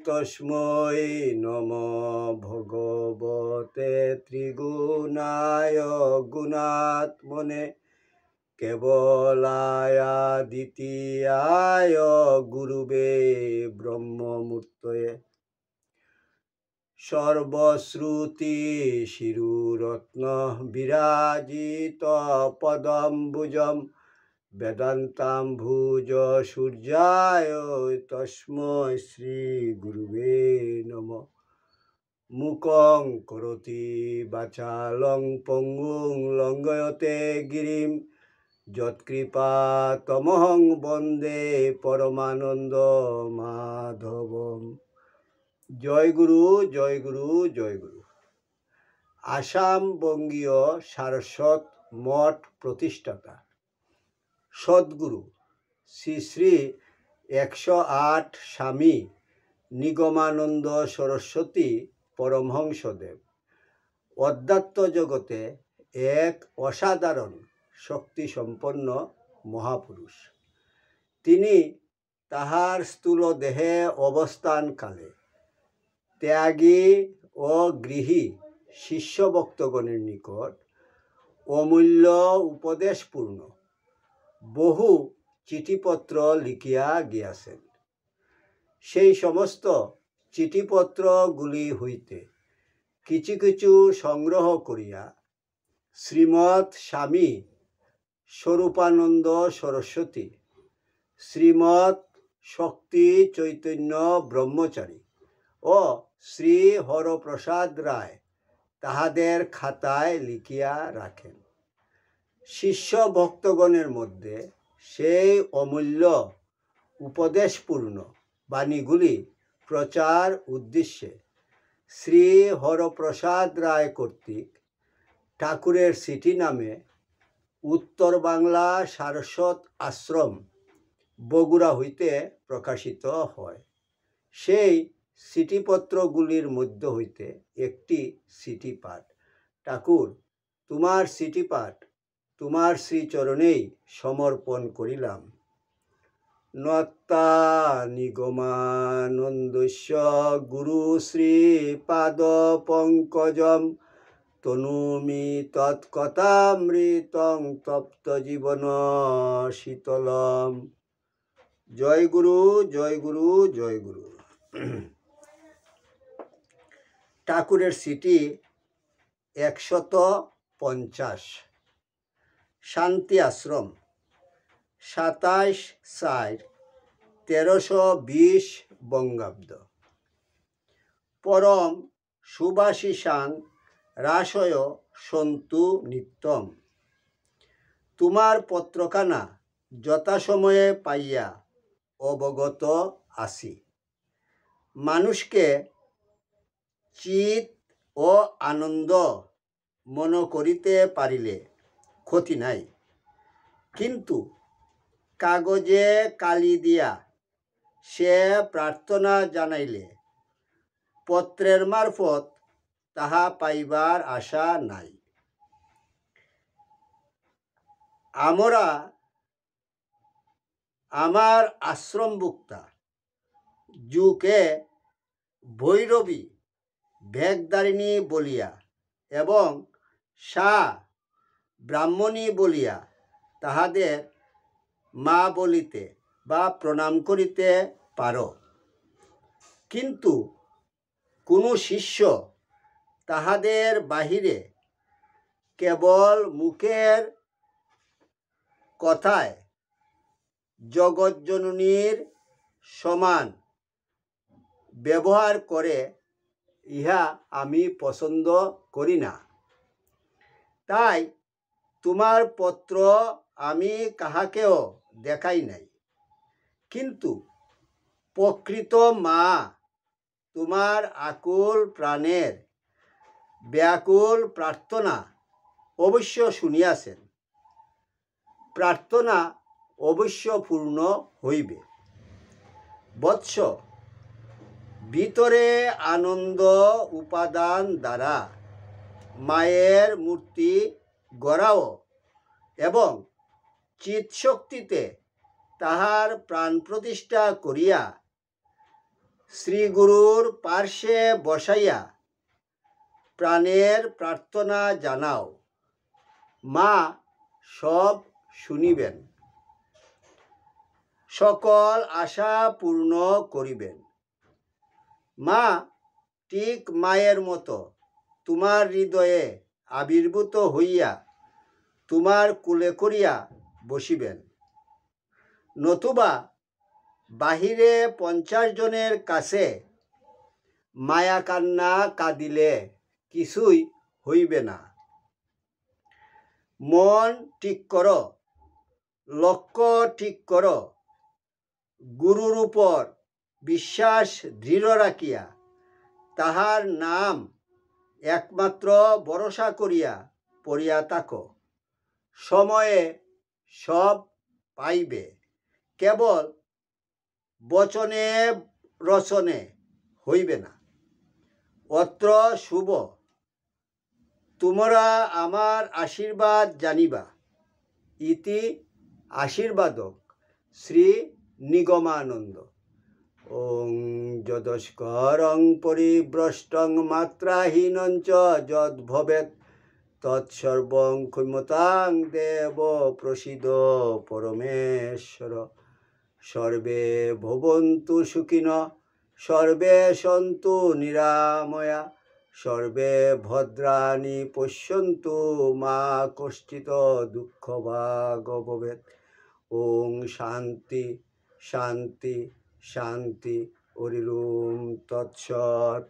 তস্मै নমঃ ভগবতে ত্রিগুণায় গুণাত্মনে কেবলায় দ্বিতীয়ায় গুরুবে ব্রহ্মমূর্তয়ে সর্বশ্রুতি শিরুরত্ন বিরাজিত পদম্বুজম বেদান্তাম্বুজ সূর্যায় তস্मै শ্রী গুরুবে নমঃ মুকং করোতি বাচালং পঙ্গুং লঙ্ঘয়তে গিরিম যৎকৃপা তমহং বন্দে পরমানন্দ মাধবম। জয় গুরু, জয় গুরু, জয় গুরু। আসাম বঙ্গীয় সারস্বত মঠ প্রতিষ্ঠাতা সদ্গুরু শ্রী শ্রী 108 স্বামী নিগমানন্দ সরস্বতী পরমহংসদেব অধ্যাত্ম জগতে এক অসাধারণ শক্তিসম্পন্ন মহাপুরুষ। তিনি তাহার স্থূল দেহে অবস্থানকালে ত্যাগী ও গৃহী শিষ্যভক্তগণের নিকট অমূল্য উপদেশপূর্ণ বহু চিঠিপত্র লিখিয়া গিয়াছেন। সেই সমস্ত চিঠিপত্রগুলি হইতে কিছু কিছু সংগ্রহ করিয়া শ্রীমৎ স্বামী স্বরূপানন্দ সরস্বতী, শ্রীমৎ শক্তি চৈতন্য ব্রহ্মচারী ও শ্রী হরপ্রসাদ রায় তাহাদের খাতায় লিখিয়া রাখেন। শিষ্য ভক্তগণের মধ্যে সেই অমূল্য উপদেশপূর্ণ বাণীগুলি প্রচার উদ্দেশ্যে শ্রী হরপ্রসাদ রায় কর্তৃক ঠাকুরের সিটি নামে উত্তর বাংলা সারস্বত আশ্রম বগুড়া হইতে প্রকাশিত হয়। সেই চিঠিপত্রগুলির মধ্য হইতে একটি চিঠিপাঠ। ঠাকুর, তোমার চিঠিপাঠ তোমার শ্রীচরণেই সমর্পণ করিলাম। নত্তা নিগমানন্দস্য গুরু শ্রীপাদ পঙ্কজম তনুমি তৎকথামৃতং তপ্ত জীবন শীতলম। জয় গুরু, জয় গুরু, জয় গুরু। ঠাকুরের সিটি 150। শান্তি আশ্রম 27/4/1320 বঙ্গাব্দ। পরম সুভাষিসাং রাসয় সন্তু নিত্যম। তোমার পত্রখানা যথাসময়ে পাইয়া অবগত আছি। মানুষকে চিত ও আনন্দ মন করিতে পারিলে ক্ষতি নাই, কিন্তু কাগজে কালি দিয়া সে প্রার্থনা জানাইলে পত্রের মারফত তাহা পাইবার আশা নাই। আমরা আমার আশ্রমভুক্তা যুকে ভৈরবী ভেগদারিণী বলিয়া এবং সা ব্রাহ্মণী বলিয়া তাহাদের মা বলিতে বা প্রণাম করিতে পারো, কিন্তু কোনো শিষ্য তাহাদের বাহিরে কেবল মুখের কথায় জগজ্জননীর সমান ব্যবহার করে, ইহা আমি পছন্দ করি না। তাই তোমার পত্র আমি কাহাকেও দেখাই নাই, কিন্তু প্রকৃত মা তোমার আকুল প্রাণের ব্যাকুল প্রার্থনা অবশ্য শুনিয়াছেন। প্রার্থনা অবশ্য পূর্ণ হইবে। বৎস, ভিতরে আনন্দ উপাদান দ্বারা মায়ের মূর্তি গড়াও এবং চিৎশক্তিতে তাহার প্রাণ প্রতিষ্ঠা করিয়া শ্রী গুরুর পার্শ্বে বসাইয়া প্রাণের প্রার্থনা জানাও, মা সব শুনিবেন, সকল আশা পূর্ণ করিবেন। মা ঠিক মায়ের মতো তোমার হৃদয়ে আবির্ভূত হইয়া তোমার কোলে করিয়া বসিবেন, নতুবা বাহিরে 50 জনের কাছে মায়া কান্না কাঁদিলে কিছুই হইবে না। মন ঠিক করো, লক্ষ্য ঠিক করো, গুরুর উপর বিশ্বাস দৃঢ় রাখিয়া তাহার নাম একমাত্র ভরসা করিয়া পড়িয়া থাকো। সময়ে সব পাইবে, কেবল বচনে রচনে হইবে না। অত্র শুভ, তোমরা আমার আশীর্বাদ জানিবা। ইতি আশীর্বাদক শ্রী নিগমানন্দ। ওং যদস্করং পরিভ্রষ্টং মাত্রাহীনং চ যদ্ভবেৎ তৎসর্বং ক্ষম্যতাং দেব প্রসীদ পরমেশ্বর। সর্বে ভবন্তু সুখিনঃ, সর্বে সন্তু নিরাময়া, সর্বে ভদ্রাণি পশ্যন্তু মা কশ্চিৎ দুঃখভাগ ভবেৎ। ওং শান্তি শান্তি শান্তি। হরি ওম তৎসৎ।